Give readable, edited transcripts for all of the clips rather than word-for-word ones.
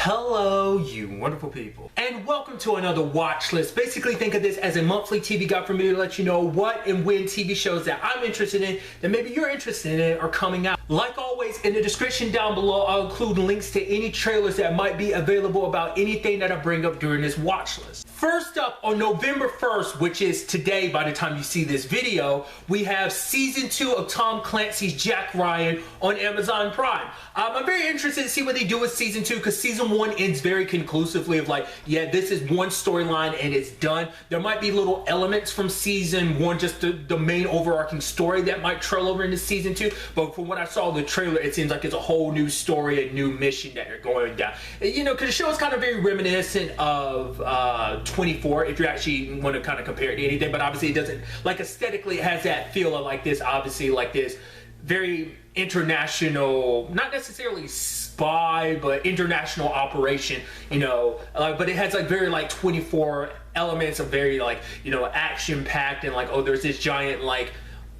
Hello, you wonderful people, and welcome to another watch list. Basically, think of this as a monthly TV guide for me to let you know what and when TV shows that I'm interested in, that maybe you're interested in, are coming out. Like always, in the description down below, I'll include links to any trailers that might be available about anything that I bring up during this watch list. First up, on November 1st, which is today by the time you see this video, we have Season 2 of Tom Clancy's Jack Ryan on Amazon Prime. I'm very interested to see what they do with Season 2 because Season 1 ends very conclusively of like, yeah, this is one storyline and it's done. There might be little elements from Season 1, just the main overarching story that might trail over into Season 2, but from what I saw in the trailer, it seems like it's a whole new story, a new mission that they're going down. You know, because the show is kind of very reminiscent of 24, if you actually want to kind of compare it to anything, but obviously it doesn't, like aesthetically it has that feel of like this, obviously like this very international, not necessarily spy, but international operation, you know, but it has like very like 24 elements of very like, you know, action packed and like, oh, there's this giant like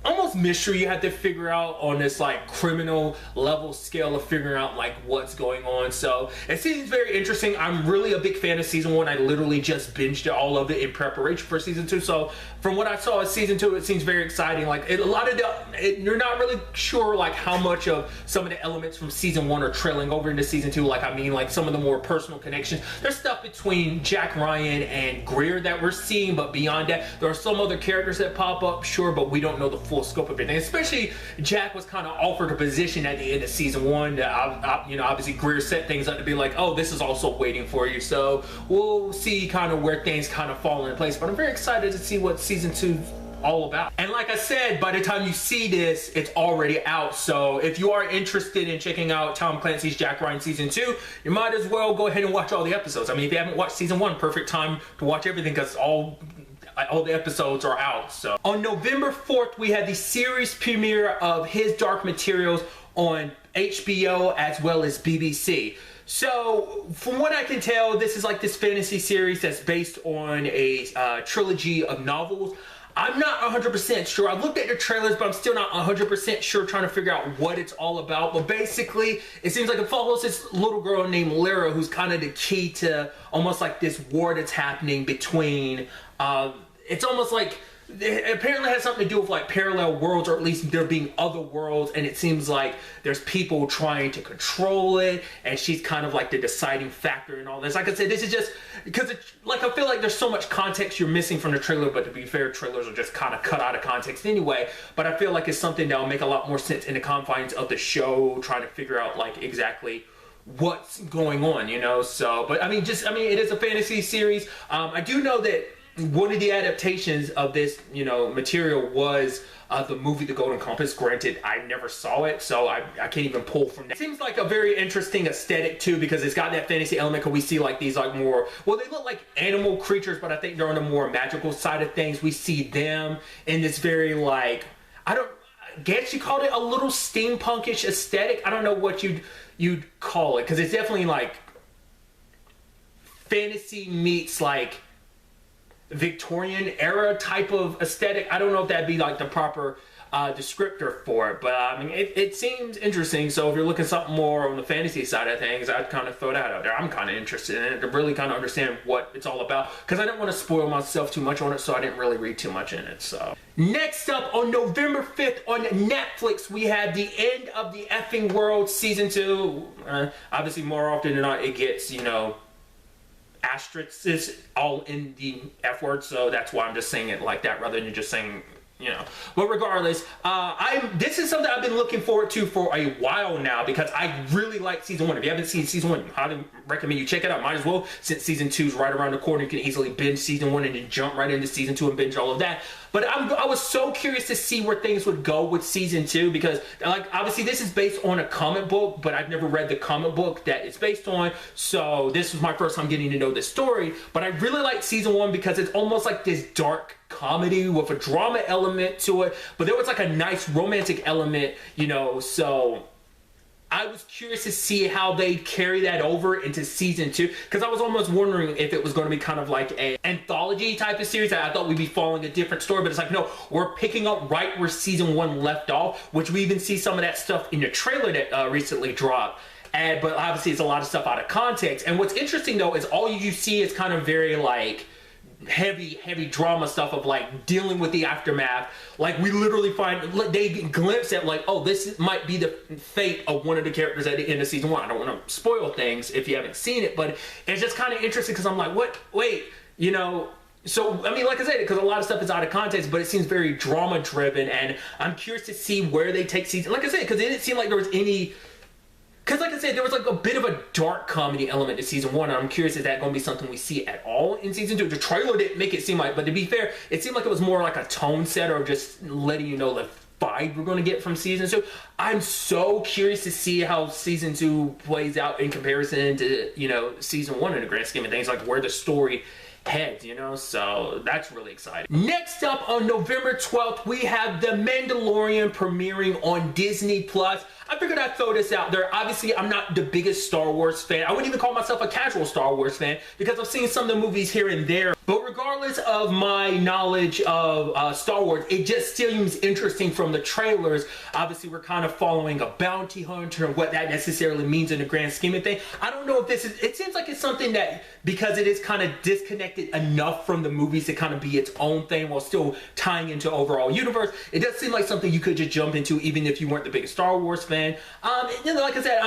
almost mystery you have to figure out on this like criminal level scale of figuring out like what's going on. So it seems very interesting. I'm really a big fan of Season 1. I literally just binged all of it in preparation for Season 2. So from what I saw in Season 2, it seems very exciting. Like a lot of you're not really sure like how much of some of the elements from Season 1 are trailing over into Season 2. Like I mean like some of the more personal connections. There's stuff between Jack Ryan and Greer that we're seeing, but beyond that, there are some other characters that pop up, sure, but we don't know the full scope of everything. Especially Jack was kind of offered a position at the end of Season 1 that you know, obviously Greer set things up to be like, oh, this is also waiting for you. So we'll see kind of where things kind of fall into place, but I'm very excited to see what Season 2 all about. And like I said, by the time you see this, it's already out. So if you are interested in checking out Tom Clancy's Jack Ryan Season 2, you might as well go ahead and watch all the episodes. I mean, if you haven't watched Season 1, perfect time to watch everything because all the episodes are out. So on November 4th, we had the series premiere of His Dark Materials on HBO as well as BBC. So from what I can tell, this is like this fantasy series that's based on a trilogy of novels. I'm not 100% sure. I've looked at the trailers, but I'm still not 100% sure, trying to figure out what it's all about. But basically, it seems like it follows this little girl named Lyra, who's kind of the key to almost like this war that's happening between, it's almost like, it apparently has something to do with like parallel worlds, or at least there being other worlds, and it seems like there's people trying to control it, and she's kind of like the deciding factor in all this. Like I said, this is just because like I feel like there's so much context you're missing from the trailer, but to be fair, trailers are just kind of cut out of context anyway. But I feel like it's something that will make a lot more sense in the confines of the show, trying to figure out like exactly what's going on, you know. So, but I mean, it is a fantasy series. I do know that one of the adaptations of this, you know, material was the movie The Golden Compass. Granted, I never saw it, so I can't even pull from that. It seems like a very interesting aesthetic too, because it's got that fantasy element. Because we see like these like more, well, they look like animal creatures, but I think they're on the more magical side of things. We see them in this very like, I guess you called it a little steampunkish aesthetic. I don't know what you'd call it, because it's definitely like fantasy meets like Victorian era type of aesthetic. I don't know if that'd be like the proper descriptor for it, but I mean it seems interesting. So if you're looking something more on the fantasy side of things, I'd kind of throw that out there. I'm kind of interested in it to really kind of understand what it's all about, because I didn't want to spoil myself too much on it, so I didn't really read too much in it. So next up, on November 5th on Netflix, we had The End of the Effing World Season 2. Obviously more often than not it gets, you know, asterisks all in the F word, so that's why I'm just saying it like that rather than just saying, you know. But regardless, this is something I've been looking forward to for a while now, because I really like Season 1. If you haven't seen Season 1, I highly recommend you check it out. Might as well, since Season 2 is right around the corner. You can easily binge Season 1 and then jump right into Season 2 and binge all of that. But I was so curious to see where things would go with Season 2, because like obviously this is based on a comic book, but I've never read the comic book that it's based on, so this was my first time getting to know this story. But I really like Season 1 because it's almost like this dark comedy with a drama element to it, but there was like a nice romantic element, you know. So I was curious to see how they carry that over into Season 2, because I was almost wondering if it was going to be kind of like an anthology type of series. I thought we'd be following a different story, but it's like, no, we're picking up right where Season 1 left off, which we even see some of that stuff in the trailer that recently dropped. and but obviously it's a lot of stuff out of context. And what's interesting though is all you see is kind of very like heavy drama stuff of like dealing with the aftermath. Like we literally find they glimpse at like, oh, this might be the fate of one of the characters at the end of season 1. I don't want to spoil things if you haven't seen it, but it's just kind of interesting because I'm like, what? Wait, you know. So, I mean, like I said, because a lot of stuff is out of context, but it seems very drama-driven, and I'm curious to see where they take season. Like I said, because it didn't seem like there was any. Because, like I said, there was like a bit of a dark comedy element to season 1, and I'm curious, is that going to be something we see at all in season 2? The trailer didn't make it seem like, but to be fair, it seemed like it was more like a tone setter of just letting you know the vibe we're going to get from season 2. I'm so curious to see how season 2 plays out in comparison to, you know, season 1 in the grand scheme of things, like where the story heads, you know, so that's really exciting. Next up on November 12th, we have The Mandalorian premiering on Disney Plus. I figured I'd throw this out there. Obviously, I'm not the biggest Star Wars fan. I wouldn't even call myself a casual Star Wars fan because I've seen some of the movies here and there. But regardless of my knowledge of Star Wars, it just seems interesting from the trailers. Obviously, we're kind of following a bounty hunter and what that necessarily means in the grand scheme of things. I don't know if this is, it seems like it's something that, because it is kind of disconnected enough from the movies to kind of be its own thing while still tying into overall universe, it does seem like something you could just jump into even if you weren't the biggest Star Wars fan. You know, like I said,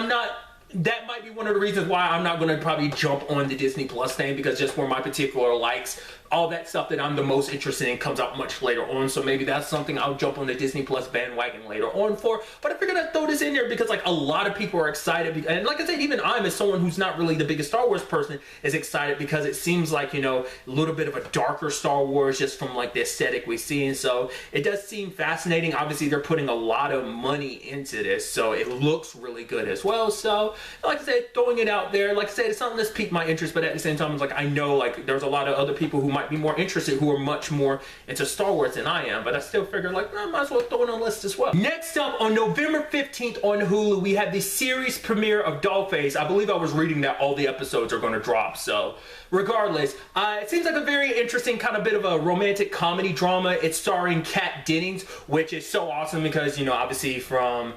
that might be one of the reasons why I'm not going to probably jump on the Disney Plus thing, because just where my particular likes, all that stuff that I'm the most interested in comes out much later on. So maybe that's something I'll jump on the Disney Plus bandwagon later on for. But I figured I'd throw this in there because like a lot of people are excited. And like I said, even I'm, as someone who's not really the biggest Star Wars person, is excited because it seems like, you know, a little bit of a darker Star Wars just from like the aesthetic we see. And so it does seem fascinating. Obviously, they're putting a lot of money into this, so it looks really good as well. So like I said, throwing it out there. Like I said, it's something that's piqued my interest, but at the same time, it's like I know like there's a lot of other people who might be more interested, who are much more into Star Wars than I am, but I still figure like I might as well throw it on the list as well. Next up on November 15th on Hulu, we have the series premiere of Dollface. I believe I was reading that all the episodes are going to drop, so regardless, it seems like a very interesting kind of bit of a romantic comedy drama. It's starring Kat Dennings, which is so awesome because, you know, obviously from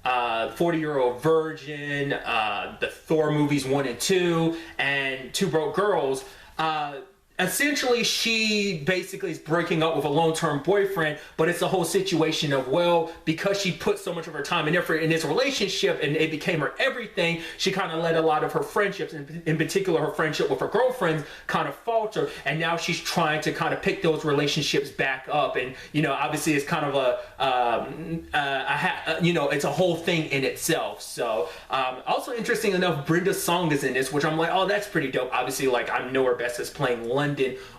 40-Year-Old Virgin, the Thor movies 1 and 2, and Two Broke Girls. Essentially, she basically is breaking up with a long-term boyfriend, but it's the whole situation of, well, because she put so much of her time and effort in this relationship and it became her everything, she kind of let a lot of her friendships, in particular her friendship with her girlfriends, kind of falter, and now she's trying to kind of pick those relationships back up. And, you know, obviously it's kind of you know, it's a whole thing in itself. So, also interesting enough, Brenda Song is in this, which I'm like, oh, that's pretty dope. Obviously, like, I know her best as playing London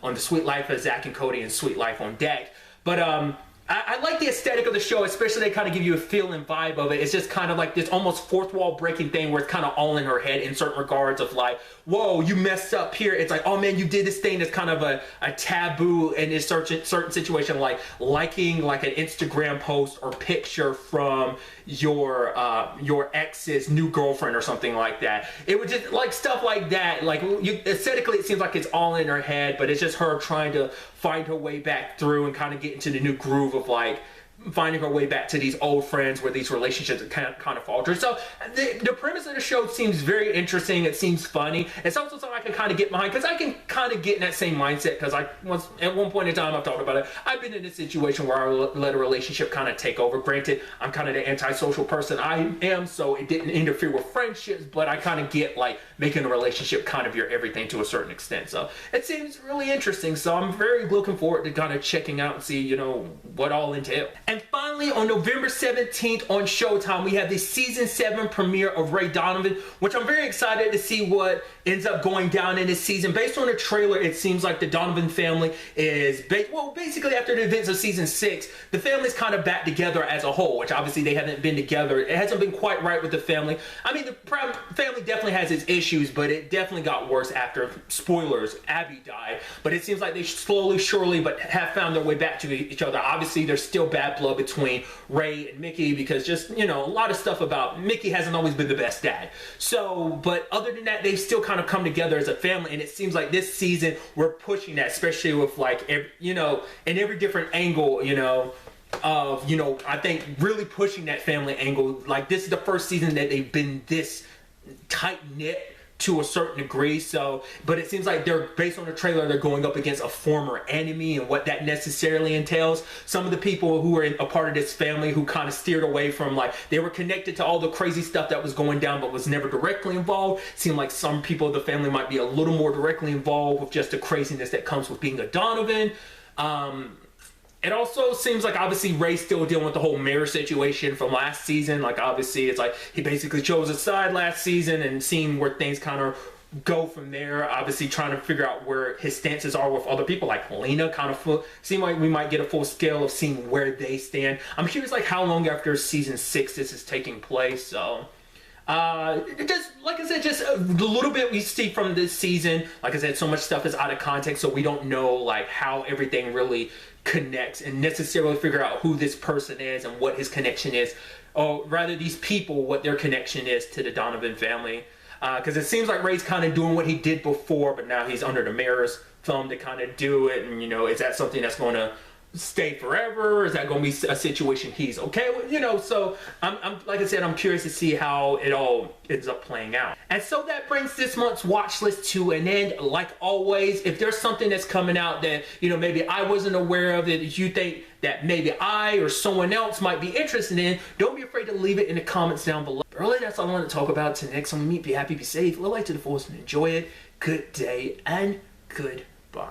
on The Sweet Life of Zack and Cody and Sweet Life on Deck. But I like the aesthetic of the show, especially they kind of give you a feel and vibe of it. It's just kind of like this almost fourth wall breaking thing where it's kind of all in her head in certain regards of like, whoa, you messed up here. It's like, oh man, you did this thing that's kind of a taboo in this certain situation, like liking like an Instagram post or picture from your ex's new girlfriend or something like that. It would just like stuff like that. Like aesthetically, it seems like it's all in her head, but it's just her trying to find her way back through and kind of get into the new groove of like finding her way back to these old friends where these relationships kind of falter. So the premise of the show seems very interesting. It seems funny. It's also something I can kind of get behind because I can kind of get in that same mindset because I was at one point in time, I've talked about it, I've been in a situation where I let a relationship kind of take over. Granted, I'm kind of the antisocial person I am, so it didn't interfere with friendships, but I kind of get like making a relationship kind of your everything to a certain extent. So it seems really interesting. So I'm very looking forward to kind of checking out and see, you know, what all entails. And finally, on November 17th on Showtime, we have the season 7 premiere of Ray Donovan, which I'm very excited to see what ends up going down in this season. Based on the trailer, it seems like the Donovan family is, basically after the events of season 6, the family's kind of back together as a whole, which obviously they haven't been together. It hasn't been quite right with the family. I mean, the family definitely has its issues, but it definitely got worse after, spoilers, Abby died. But it seems like they slowly, surely, but have found their way back to each other. Obviously, there's still bad blood between Ray and Mickey because just, you know, a lot of stuff about Mickey hasn't always been the best dad. So, but other than that, they've still kind of come together as a family, and it seems like this season we're pushing that, especially with like, you know, in every different angle, you know, of, you know, I think really pushing that family angle. Like this is the first season that they've been this tight-knit to a certain degree. So, but it seems like they're, based on the trailer, they're going up against a former enemy and what that necessarily entails. Some of the people who were a part of this family who kind of steered away from, like, they were connected to all the crazy stuff that was going down but was never directly involved. Seemed like some people of the family might be a little more directly involved with just the craziness that comes with being a Donovan. It also seems like, obviously, Ray's still dealing with the whole mayor situation from last season. Like, obviously, it's like he basically chose a side last season and seeing where things kind of go from there. Obviously, trying to figure out where his stances are with other people, like Lena. Kind of seem like we might get a full scale of seeing where they stand. I'm curious, like, how long after season 6 this is taking place. So, just like I said, just a little bit we see from this season. Like I said, so much stuff is out of context, so we don't know, like, how everything really connects and necessarily figure out who this person is and what his connection is, or rather these people, what their connection is to the Donovan family. Because it seems like Ray's kind of doing what he did before, but now he's under the mayor's thumb to kind of do it. And, you know, is that something that's going to stay forever? Is that going to be a situation he's okay with? You know, so I'm like I said, I'm curious to see how it all ends up playing out. And so that brings this month's watch list to an end. Like always, if there's something that's coming out that, you know, maybe I wasn't aware of, that you think that maybe I or someone else might be interested in, don't be afraid to leave it in the comments down below. But really, that's all I want to talk about today. Next time we meet, be happy, be safe, live life to the fullest, and enjoy it. Good day and goodbye.